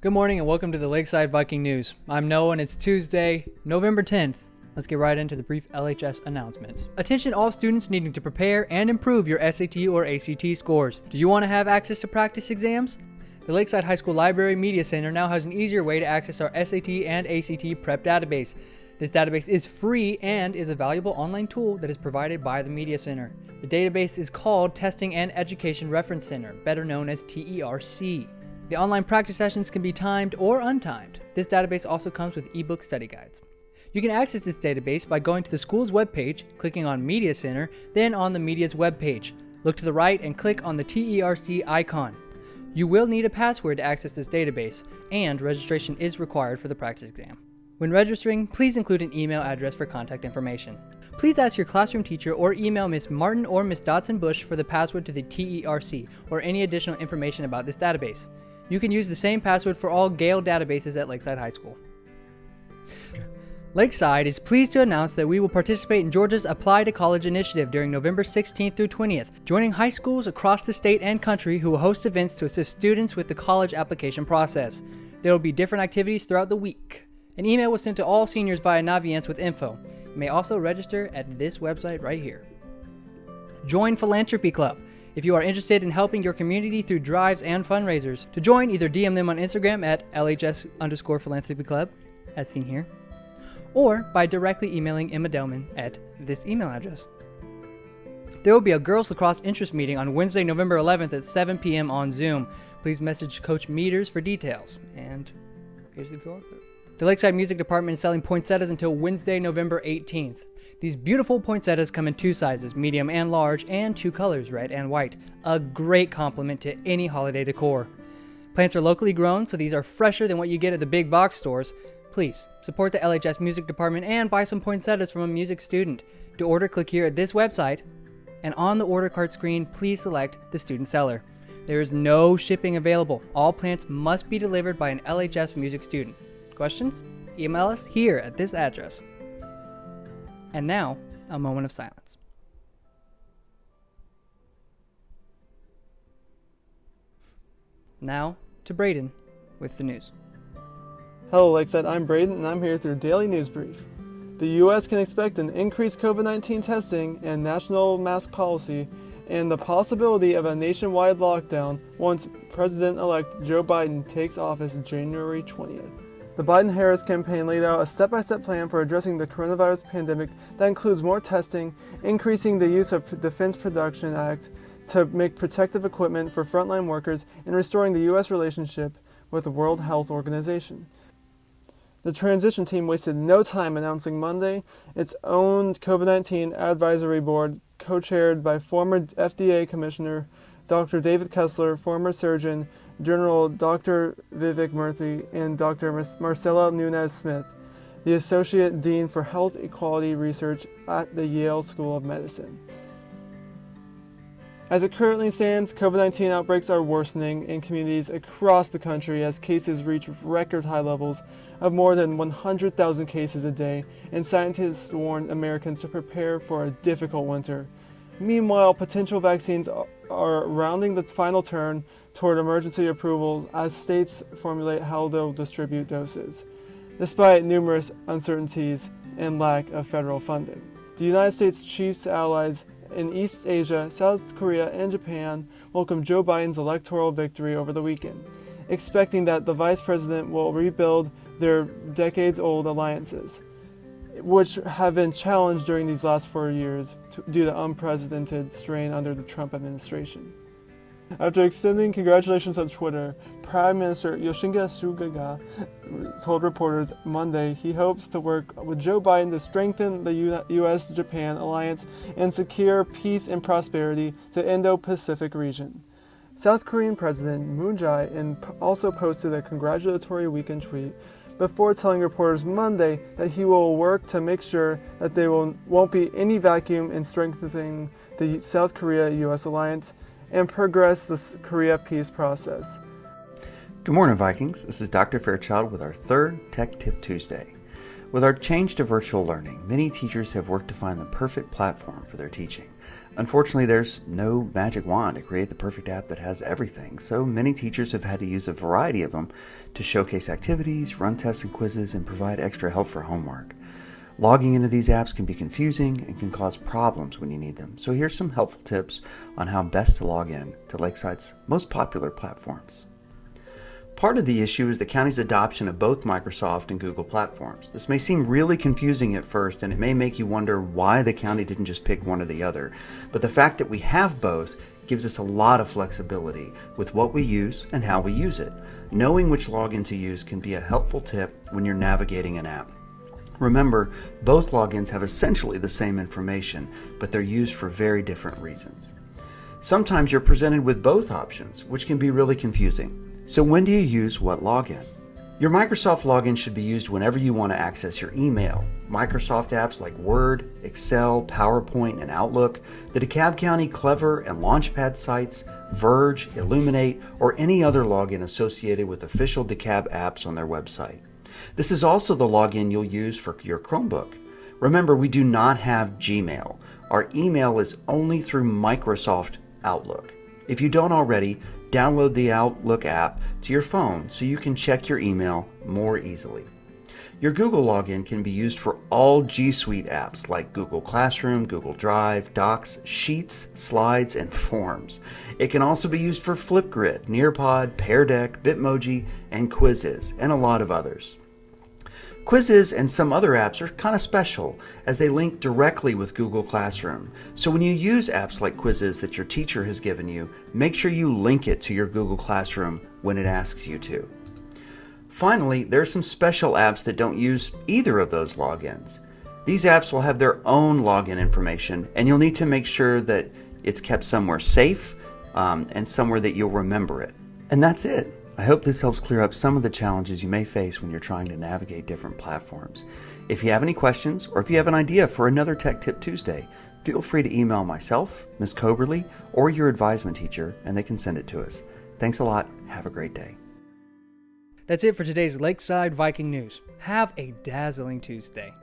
Good morning and welcome to the Lakeside Viking News. I'm Noah and it's Tuesday, November 10th. Let's get right into the brief LHS announcements. Attention all students needing to prepare and improve your SAT or ACT scores. Do you want to have access to practice exams? The Lakeside High School Library Media Center now has an easier way to access our SAT and ACT prep database. This database is free and is a valuable online tool that is provided by the Media Center. The database is called Testing and Education Reference Center, better known as TERC. The online practice sessions can be timed or untimed. This database also comes with ebook study guides. You can access this database by going to the school's webpage, clicking on Media Center, then on the media's webpage. Look to the right and click on the TERC icon. You will need a password to access this database, and registration is required for the practice exam. When registering, please include an email address for contact information. Please ask your classroom teacher or email Ms. Martin or Ms. Dotson-Bush for the password to the TERC or any additional information about this database. You can use the same password for all Gale databases at Lakeside High School. Lakeside is pleased to announce that we will participate in Georgia's Apply to College initiative during November 16th through 20th, joining high schools across the state and country who will host events to assist students with the college application process. There will be different activities throughout the week. An email was sent to all seniors via Naviance with info. You may also register at this website right here. Join Philanthropy Club. If you are interested in helping your community through drives and fundraisers, to join, either DM them on Instagram at LHS_Philanthropy Club, as seen here, or by directly emailing Emma Delman at this email address. There will be a girls lacrosse interest meeting on Wednesday, November 11th at 7 p.m. on Zoom. Please message Coach Meters for details. And here's the QR code. The Lakeside Music Department is selling poinsettias until Wednesday, November 18th. These beautiful poinsettias come in two sizes, medium and large, and two colors, red and white. A great complement to any holiday decor. Plants are locally grown, so these are fresher than what you get at the big box stores. Please support the LHS Music Department and buy some poinsettias from a music student. To order, click here at this website, and on the order card screen, please select the student seller. There is no shipping available. All plants must be delivered by an LHS music student. Questions? Email us here at this address. And now, a moment of silence. Now, to Braden with the news. Hello Lakeside, I'm Braden and I'm here through Daily News Brief. The U.S. can expect an increased COVID-19 testing and national mask policy and the possibility of a nationwide lockdown once President-elect Joe Biden takes office January 20th. The Biden-Harris campaign laid out a step-by-step plan for addressing the coronavirus pandemic that includes more testing, increasing the use of Defense Production Act to make protective equipment for frontline workers, and restoring the U.S. relationship with the World Health Organization. The transition team wasted no time announcing Monday its own COVID-19 advisory board, co-chaired by former FDA Commissioner Dr. David Kessler, former Surgeon General Dr. Vivek Murthy, and Dr. Marcella Nunez-Smith, the Associate Dean for Health Equality Research at the Yale School of Medicine. As it currently stands, COVID-19 outbreaks are worsening in communities across the country as cases reach record high levels of more than 100,000 cases a day, and scientists warn Americans to prepare for a difficult winter. Meanwhile, potential vaccines are rounding the final turn toward emergency approval as states formulate how they'll distribute doses, despite numerous uncertainties and lack of federal funding. The United States' chief allies in East Asia, South Korea, and Japan welcomed Joe Biden's electoral victory over the weekend, expecting that the vice president will rebuild their decades-old alliances, which have been challenged during these last 4 years due to unprecedented strain under the Trump administration. After extending congratulations on Twitter, Prime Minister Yoshihide Suga told reporters Monday he hopes to work with Joe Biden to strengthen the U.S.-Japan alliance and secure peace and prosperity to the Indo-Pacific region. South Korean President Moon Jae-in also posted a congratulatory weekend tweet before telling reporters Monday that he will work to make sure that there won't be any vacuum in strengthening the South Korea-U.S. alliance and progress the Korea peace process. Good morning, Vikings. This is Dr. Fairchild with our third Tech Tip Tuesday. With our change to virtual learning, many teachers have worked to find the perfect platform for their teaching. Unfortunately, there's no magic wand to create the perfect app that has everything, so many teachers have had to use a variety of them to showcase activities, run tests and quizzes, and provide extra help for homework. Logging into these apps can be confusing and can cause problems when you need them, so here's some helpful tips on how best to log in to Lakeside's most popular platforms. Part of the issue is the county's adoption of both Microsoft and Google platforms. This may seem really confusing at first, and it may make you wonder why the county didn't just pick one or the other. But the fact that we have both gives us a lot of flexibility with what we use and how we use it. Knowing which login to use can be a helpful tip when you're navigating an app. Remember, both logins have essentially the same information, but they're used for very different reasons. Sometimes you're presented with both options, which can be really confusing. So when do you use what login? Your Microsoft login should be used whenever you want to access your email. Microsoft apps like Word, Excel, PowerPoint, and Outlook, the DeKalb County Clever and Launchpad sites, Verge, Illuminate, or any other login associated with official DeKalb apps on their website. This is also the login you'll use for your Chromebook. Remember, we do not have Gmail. Our email is only through Microsoft Outlook. If you don't already, download the Outlook app to your phone so you can check your email more easily. Your Google login can be used for all G Suite apps like Google Classroom, Google Drive, Docs, Sheets, Slides, and Forms. It can also be used for Flipgrid, Nearpod, Pear Deck, Bitmoji, and Quizzes, and a lot of others. Quizzes and some other apps are kind of special as they link directly with Google Classroom. So when you use apps like Quizzes that your teacher has given you, make sure you link it to your Google Classroom when it asks you to. Finally, there are some special apps that don't use either of those logins. These apps will have their own login information, and you'll need to make sure that it's kept somewhere safe and somewhere that you'll remember it. And that's it. I hope this helps clear up some of the challenges you may face when you're trying to navigate different platforms. If you have any questions, or if you have an idea for another Tech Tip Tuesday, feel free to email myself, Ms. Coberly, or your advisement teacher, and they can send it to us. Thanks a lot. Have a great day. That's it for today's Lakeside Viking News. Have a dazzling Tuesday.